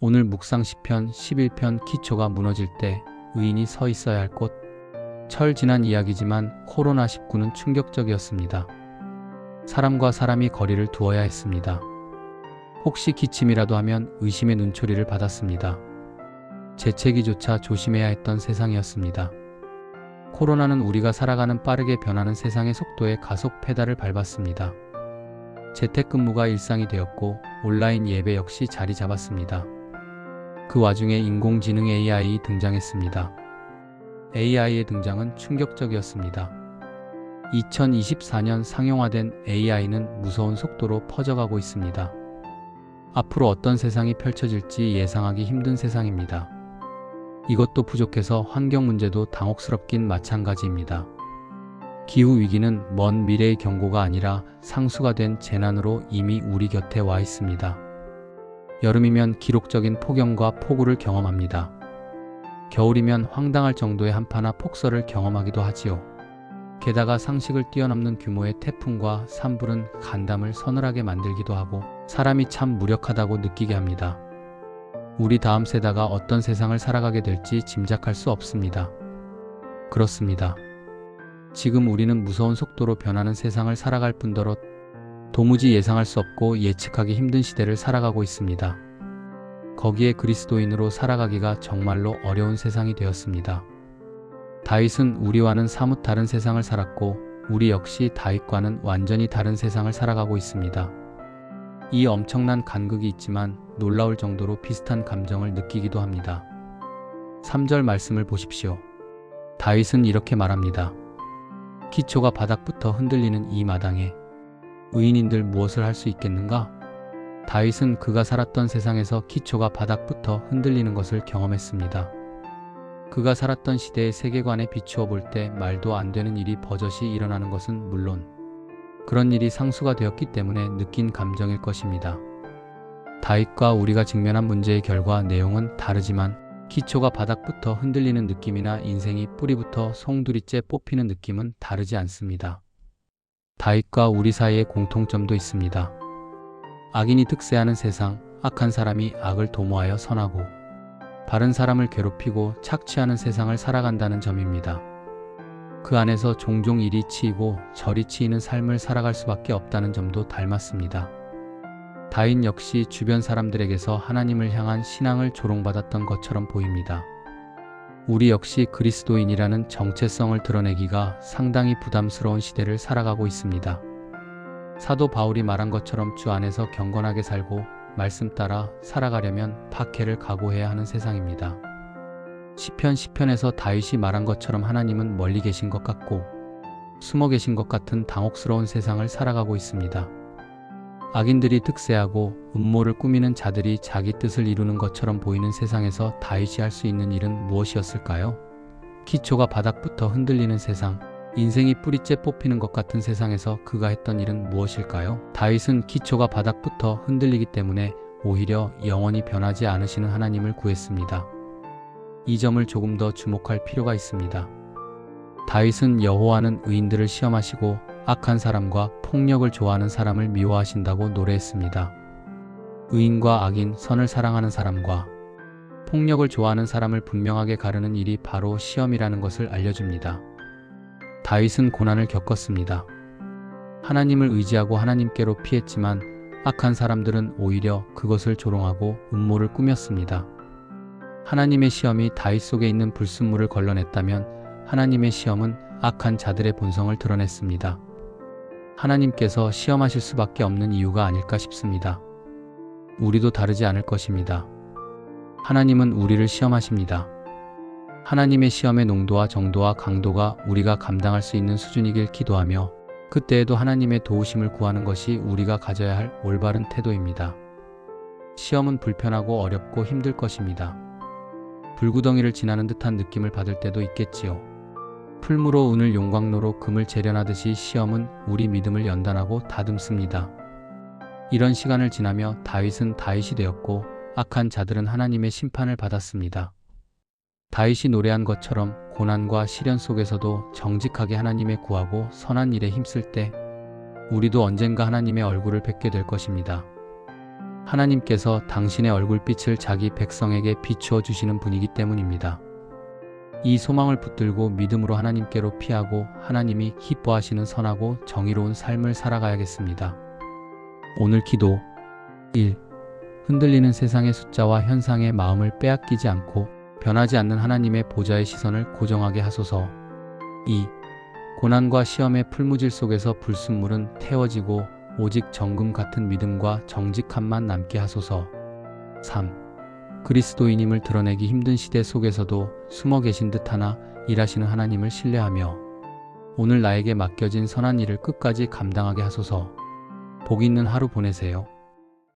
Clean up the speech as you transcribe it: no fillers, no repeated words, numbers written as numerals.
오늘 묵상 시편 11편 기초가 무너질 때 의인이 서 있어야 할 곳. 철 지난 이야기지만 코로나19는 충격적이었습니다. 사람과 사람이 거리를 두어야 했습니다. 혹시 기침이라도 하면 의심의 눈초리를 받았습니다. 재채기조차 조심해야 했던 세상이었습니다. 코로나는 우리가 살아가는 빠르게 변하는 세상의 속도에 가속 페달을 밟았습니다. 재택근무가 일상이 되었고 온라인 예배 역시 자리 잡았습니다. 그 와중에 인공지능 AI 등장했습니다. AI의 등장은 충격적이었습니다. 2024년 상용화된 AI는 무서운 속도로 퍼져가고 있습니다. 앞으로 어떤 세상이 펼쳐질지 예상하기 힘든 세상입니다. 이것도 부족해서 환경 문제도 당혹스럽긴 마찬가지입니다. 기후위기는 먼 미래의 경고가 아니라 상수가 된 재난으로 이미 우리 곁에 와 있습니다. 여름이면 기록적인 폭염과 폭우를 경험합니다. 겨울이면 황당할 정도의 한파나 폭설을 경험하기도 하지요. 게다가 상식을 뛰어넘는 규모의 태풍과 산불은 간담을 서늘하게 만들기도 하고 사람이 참 무력하다고 느끼게 합니다. 우리 다음 세대가 어떤 세상을 살아가게 될지 짐작할 수 없습니다. 그렇습니다. 지금 우리는 무서운 속도로 변하는 세상을 살아갈 뿐더러 도무지 예상할 수 없고 예측하기 힘든 시대를 살아가고 있습니다. 거기에 그리스도인으로 살아가기가 정말로 어려운 세상이 되었습니다. 다윗은 우리와는 사뭇 다른 세상을 살았고 우리 역시 다윗과는 완전히 다른 세상을 살아가고 있습니다. 이 엄청난 간극이 있지만 놀라울 정도로 비슷한 감정을 느끼기도 합니다. 3절 말씀을 보십시오. 다윗은 이렇게 말합니다. 기초가 바닥부터 흔들리는 이 마당에 의인인들 무엇을 할 수 있겠는가? 다윗은 그가 살았던 세상에서 기초가 바닥부터 흔들리는 것을 경험했습니다. 그가 살았던 시대의 세계관에 비추어 볼 때 말도 안 되는 일이 버젓이 일어나는 것은 물론 그런 일이 상수가 되었기 때문에 느낀 감정일 것입니다. 다윗과 우리가 직면한 문제의 결과 내용은 다르지만 기초가 바닥부터 흔들리는 느낌이나 인생이 뿌리부터 송두리째 뽑히는 느낌은 다르지 않습니다. 다윗과 우리 사이에 공통점도 있습니다. 악인이 득세하는 세상, 악한 사람이 악을 도모하여 선하고 바른 사람을 괴롭히고 착취하는 세상을 살아간다는 점입니다. 그 안에서 종종 이리 치이고 저리 치이는 삶을 살아갈 수밖에 없다는 점도 닮았습니다. 다윗 역시 주변 사람들에게서 하나님을 향한 신앙을 조롱받았던 것처럼 보입니다. 우리 역시 그리스도인이라는 정체성을 드러내기가 상당히 부담스러운 시대를 살아가고 있습니다. 사도 바울이 말한 것처럼 주 안에서 경건하게 살고 말씀 따라 살아가려면 박해를 각오해야 하는 세상입니다. 시편에서 다윗이 말한 것처럼 하나님은 멀리 계신 것 같고 숨어 계신 것 같은 당혹스러운 세상을 살아가고 있습니다. 악인들이 득세하고 음모를 꾸미는 자들이 자기 뜻을 이루는 것처럼 보이는 세상에서 다윗이 할 수 있는 일은 무엇이었을까요? 기초가 바닥부터 흔들리는 세상, 인생이 뿌리째 뽑히는 것 같은 세상에서 그가 했던 일은 무엇일까요? 다윗은 기초가 바닥부터 흔들리기 때문에 오히려 영원히 변하지 않으시는 하나님을 구했습니다. 이 점을 조금 더 주목할 필요가 있습니다. 다윗은 여호와는 의인들을 시험하시고 악한 사람과 폭력을 좋아하는 사람을 미워하신다고 노래했습니다. 의인과 악인, 선을 사랑하는 사람과 폭력을 좋아하는 사람을 분명하게 가르는 일이 바로 시험이라는 것을 알려줍니다. 다윗은 고난을 겪었습니다. 하나님을 의지하고 하나님께로 피했지만 악한 사람들은 오히려 그것을 조롱하고 음모를 꾸몄습니다. 하나님의 시험이 다윗 속에 있는 불순물을 걸러냈다면 하나님의 시험은 악한 자들의 본성을 드러냈습니다. 하나님께서 시험하실 수밖에 없는 이유가 아닐까 싶습니다. 우리도 다르지 않을 것입니다. 하나님은 우리를 시험하십니다. 하나님의 시험의 농도와 정도와 강도가 우리가 감당할 수 있는 수준이길 기도하며 그때에도 하나님의 도우심을 구하는 것이 우리가 가져야 할 올바른 태도입니다. 시험은 불편하고 어렵고 힘들 것입니다. 불구덩이를 지나는 듯한 느낌을 받을 때도 있겠지요. 풀무로 은을 용광로로 금을 재련하듯이 시험은 우리 믿음을 연단하고 다듬습니다. 이런 시간을 지나며 다윗은 다윗이 되었고 악한 자들은 하나님의 심판을 받았습니다. 다윗이 노래한 것처럼 고난과 시련 속에서도 정직하게 하나님의 구하고 선한 일에 힘쓸 때 우리도 언젠가 하나님의 얼굴을 뵙게 될 것입니다. 하나님께서 당신의 얼굴빛을 자기 백성에게 비추어 주시는 분이기 때문입니다. 이 소망을 붙들고 믿음으로 하나님께로 피하고 하나님이 기뻐하시는 선하고 정의로운 삶을 살아가야겠습니다. 오늘 기도 1. 흔들리는 세상의 숫자와 현상에 마음을 빼앗기지 않고 변하지 않는 하나님의 보좌의 시선을 고정하게 하소서. 2. 고난과 시험의 풀무질 속에서 불순물은 태워지고 오직 정금 같은 믿음과 정직함만 남게 하소서. 3. 그리스도인임을 드러내기 힘든 시대 속에서도 숨어 계신 듯하나 일하시는 하나님을 신뢰하며 오늘 나에게 맡겨진 선한 일을 끝까지 감당하게 하소서. 복 있는 하루 보내세요.